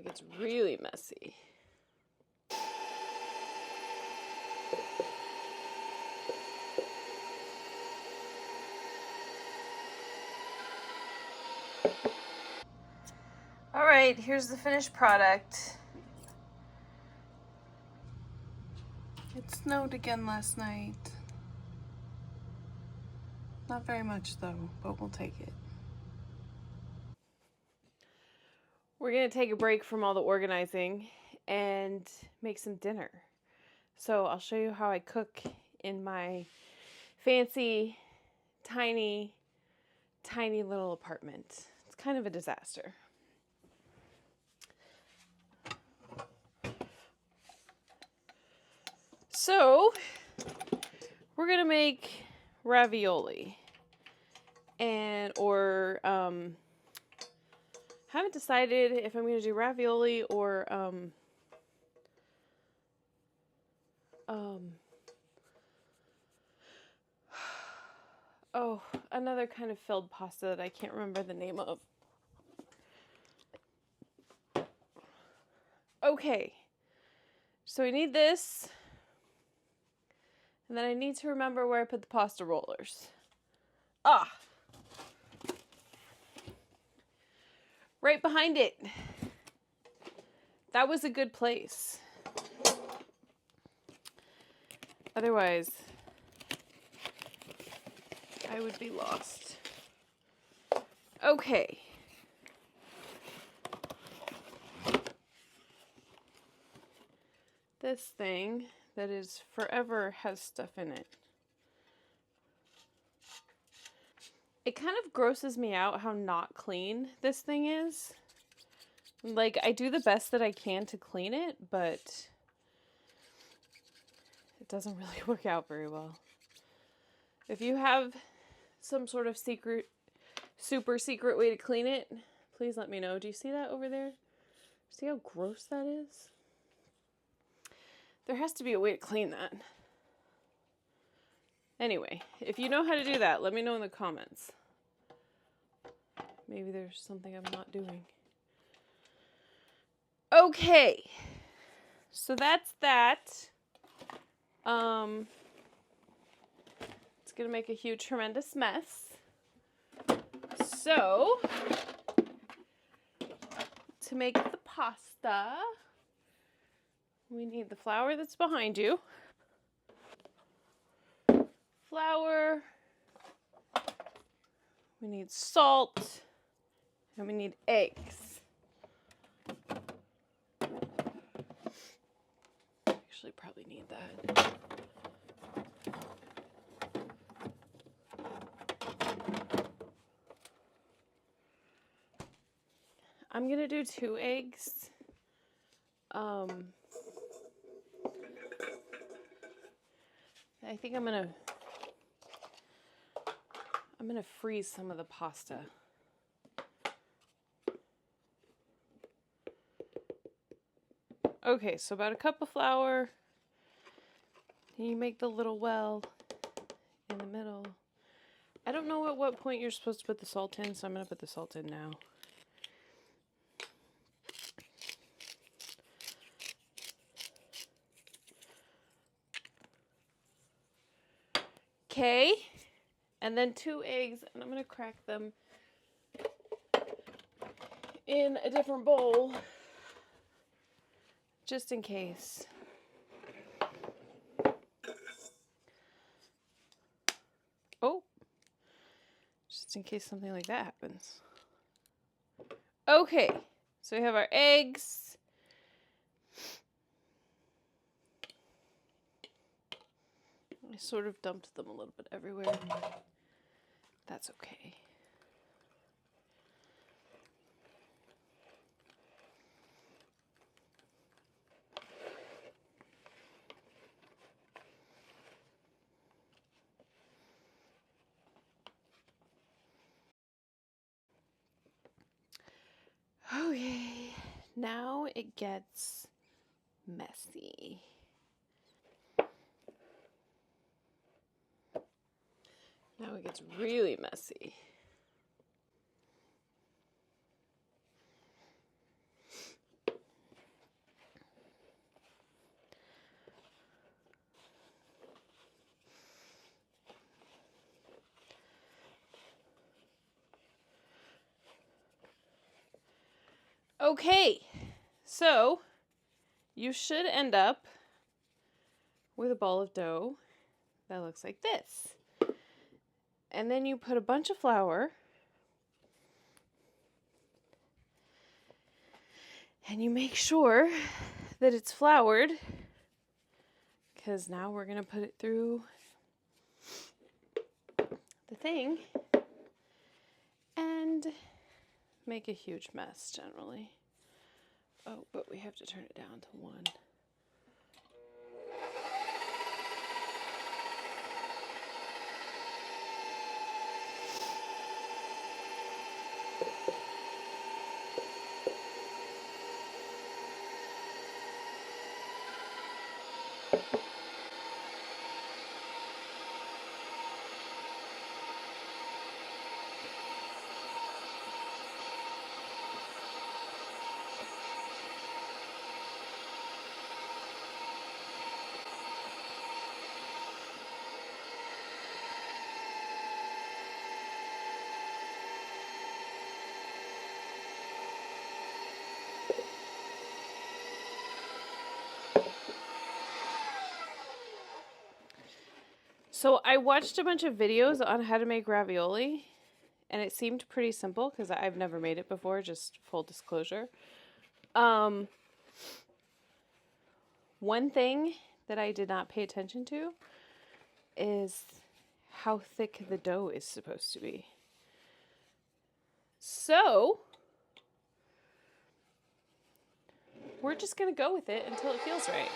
it gets really messy. All right, here's the finished product. It snowed again last night. Not very much though, but we'll take it. We're gonna take a break from all the organizing and make some dinner. So I'll show you how I cook in my fancy, tiny little apartment. It's kind of a disaster. So we're gonna make ravioli, haven't decided if I'm gonna do ravioli or oh, another kind of filled pasta that I can't remember the name of. Okay, so we need this, and then I need to remember where I put the pasta rollers. Right behind it. That was a good place. Otherwise, I would be lost. Okay. This thing that is forever has stuff in it. It kind of grosses me out how not clean this thing is. Like, I do the best that I can to clean it, but it doesn't really work out very well. If you have some sort of super secret way to clean it, please let me know. Do you see that over there? See how gross that is? There has to be a way to clean that. Anyway, if you know how to do that, let me know in the comments. Maybe there's something I'm not doing. Okay, so that's that. It's gonna make a huge, tremendous mess. So, to make the pasta, we need the flour that's behind you. Flour. We need salt. And we need eggs. Actually, probably need that. I'm gonna do 2 eggs. I think I'm gonna freeze some of the pasta. Okay, so about a cup of flour. You make the little well in the middle. I don't know at what point you're supposed to put the salt in, so I'm gonna put the salt in now. Okay, and then 2 eggs, and I'm gonna crack them in a different bowl, just in case. Oh, just in case something like that happens. Okay, so we have our eggs. I sort of dumped them a little bit everywhere. That's okay. Okay, now it gets messy. Now it gets really messy. Okay, so you should end up with a ball of dough that looks like this. And then you put a bunch of flour and you make sure that it's floured, because now we're going to put it through the thing and make a huge mess generally. Oh, but we have to turn it down to 1. So I watched a bunch of videos on how to make ravioli, and it seemed pretty simple because I've never made it before, just full disclosure. One thing that I did not pay attention to is how thick the dough is supposed to be. So we're just going to go with it until it feels right.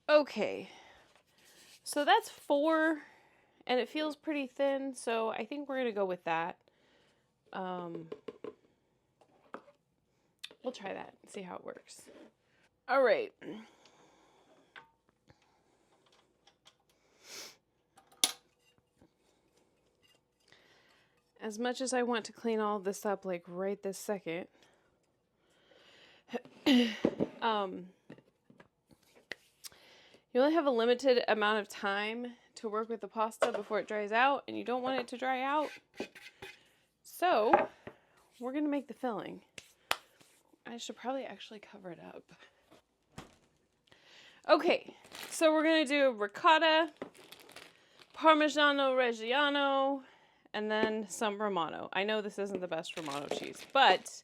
Okay, so that's 4, and it feels pretty thin, so I think we're going to go with that. We'll try that and see how it works. All right. As much as I want to clean all this up like right this second, you only have a limited amount of time to work with the pasta before it dries out, and you don't want it to dry out. So we're going to make the filling. I should probably actually cover it up. Okay, so we're going to do ricotta, Parmigiano Reggiano, and then some Romano. I know this isn't the best Romano cheese, but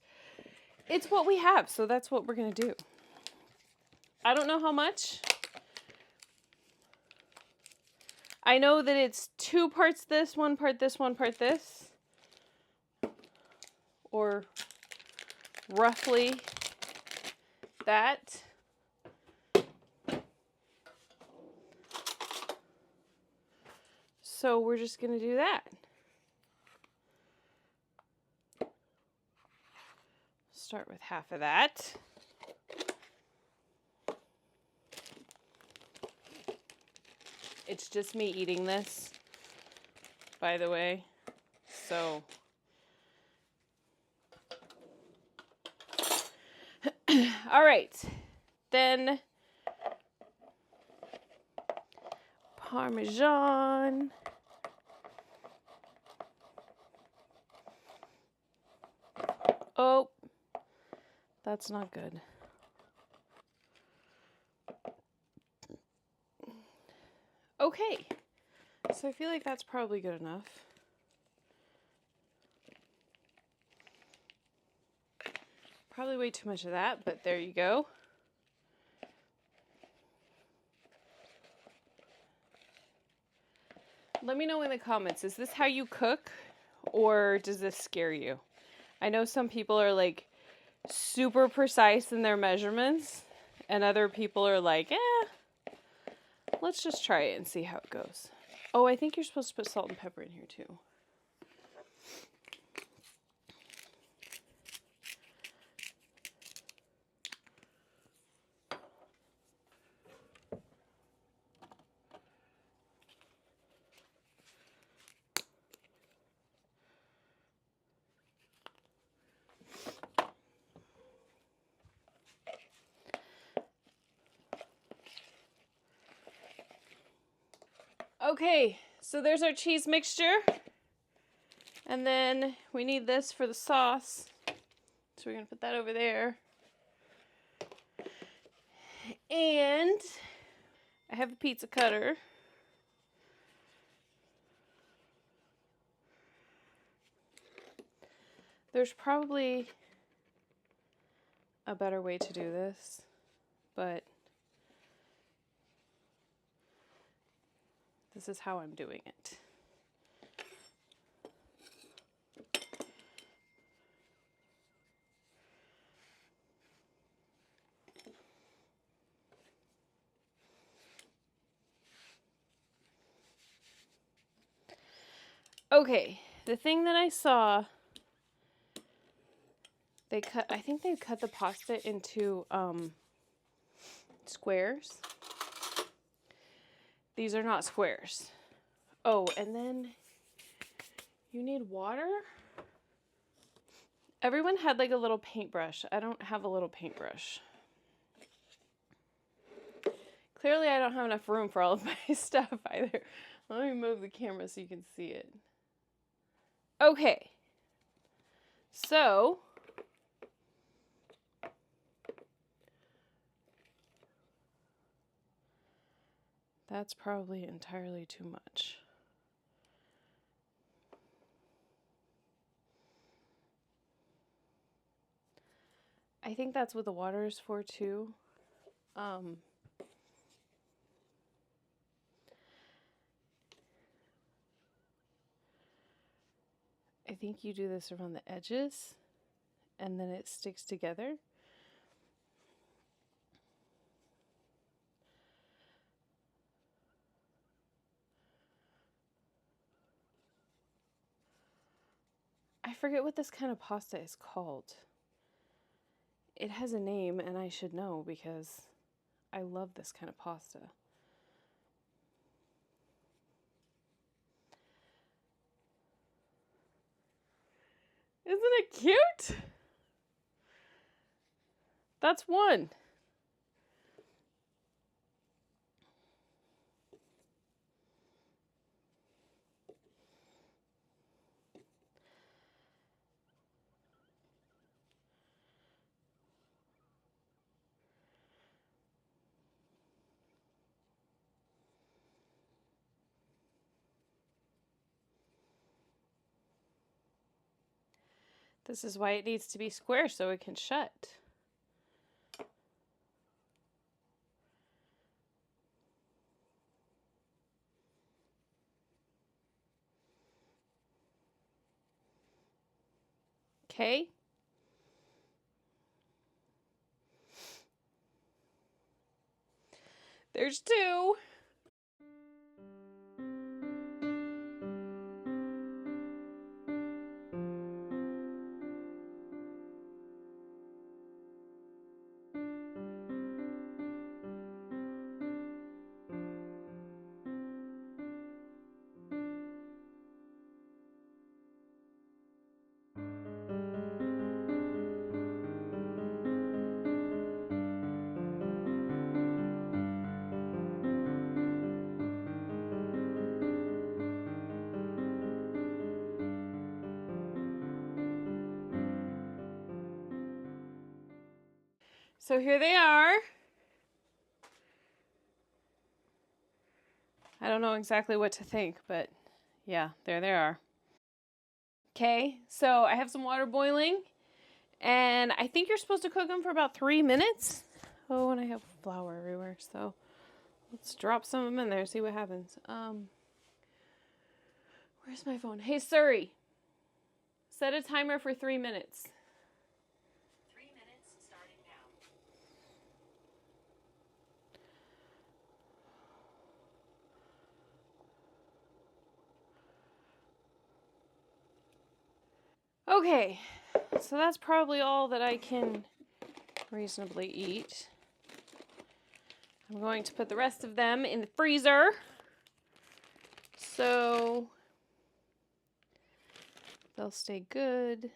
it's what we have, so that's what we're going to do. I don't know how much. I know that it's 2 parts this, 1 part this, 1 part this. Or roughly that. So we're just going to do that. Start with half of that. It's just me eating this, by the way. So all right. Then Parmesan. Oh, that's not good. Okay, so I feel like that's probably good enough. Probably way too much of that, but there you go. Let me know in the comments, is this how you cook, or does this scare you? I know some people are like super precise in their measurements, and other people are like, let's just try it and see how it goes. Oh, I think you're supposed to put salt and pepper in here too. Okay, so there's our cheese mixture. And then we need this for the sauce. So we're gonna put that over there. And I have a pizza cutter. There's probably a better way to do this, but this is how I'm doing it. Okay, the thing that I saw, I think they cut the pasta into squares. These are not squares. Oh, and then you need water. Everyone had like a little paintbrush. I don't have a little paintbrush. Clearly I don't have enough room for all of my stuff either. Let me move the camera so you can see it. Okay. So that's probably entirely too much. I think that's what the water is for too. I think you do this around the edges and then it sticks together. I forget what this kind of pasta is called. It has a name and I should know because I love this kind of pasta. Isn't it cute? That's one. This is why it needs to be square so it can shut. Okay. There's two. So here they are. I don't know exactly what to think, but yeah, there they are. Okay, so I have some water boiling, and I think you're supposed to cook them for about 3 minutes. Oh, and I have flour everywhere, so let's drop some of them in there, see what happens. Where's my phone? Hey, Siri, set a timer for 3 minutes. 3 minutes starting now. Okay, so that's probably all that I can reasonably eat. I'm going to put the rest of them in the freezer. So they'll stay good.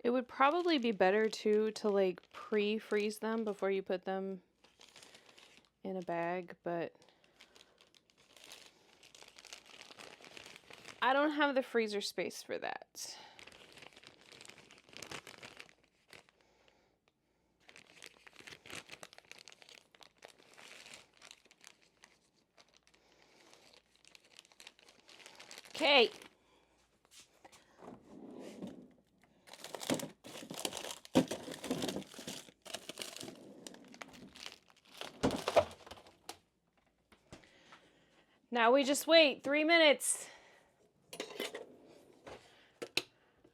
It would probably be better too to like pre-freeze them before you put them in a bag, but I don't have the freezer space for that. Okay. Now we just wait 3 minutes.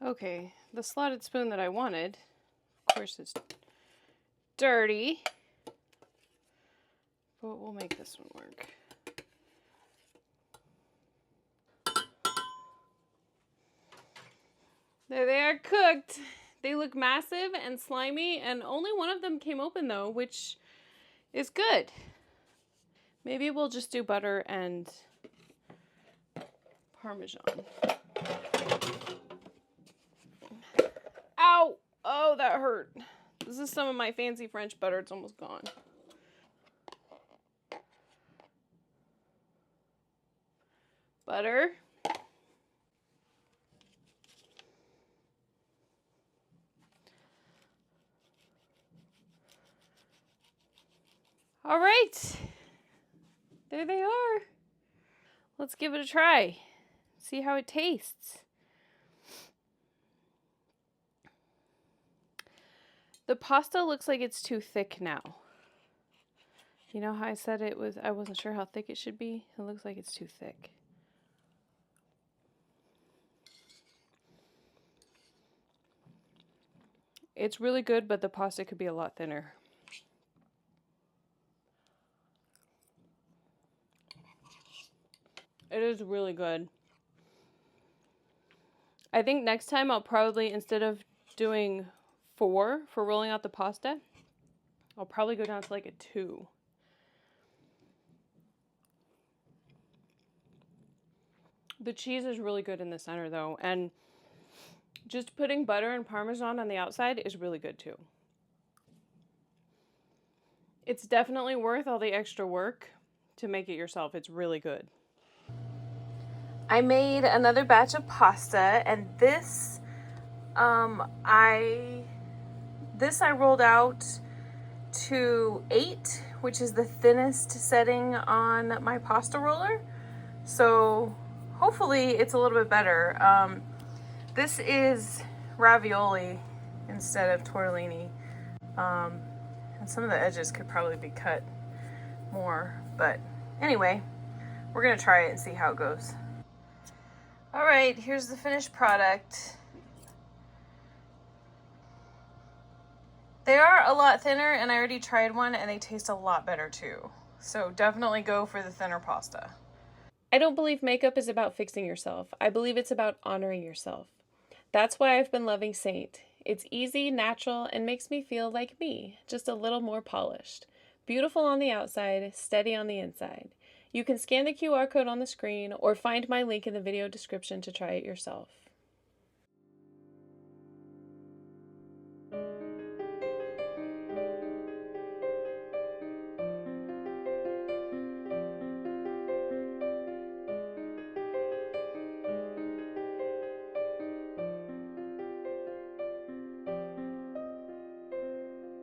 Okay, the slotted spoon that I wanted, of course it's dirty, but we'll make this one work. There they are cooked. They look massive and slimy, and only one of them came open though, which is good. Maybe we'll just do butter and Parmesan. Ow! Oh, that hurt. This is some of my fancy French butter. It's almost gone. Butter. All right. There they are. Let's give it a try. See how it tastes. The pasta looks like it's too thick now. You know how I said I wasn't sure how thick it should be? It looks like it's too thick. It's really good, but the pasta could be a lot thinner. It is really good. I think next time I'll probably, instead of doing 4 for rolling out the pasta, I'll probably go down to like a 2. The cheese is really good in the center though, and just putting butter and Parmesan on the outside is really good too. It's definitely worth all the extra work to make it yourself. It's really good. I made another batch of pasta, and this I rolled out to 8, which is the thinnest setting on my pasta roller. So hopefully it's a little bit better. This is ravioli instead of tortellini. And some of the edges could probably be cut more, but anyway, we're gonna try it and see how it goes. All right, here's the finished product. They are a lot thinner, and I already tried one and they taste a lot better too. So definitely go for the thinner pasta. I don't believe makeup is about fixing yourself. I believe it's about honoring yourself. That's why I've been loving Saint. It's easy, natural, and makes me feel like me, just a little more polished. Beautiful on the outside, steady on the inside. You can scan the QR code on the screen or find my link in the video description to try it yourself.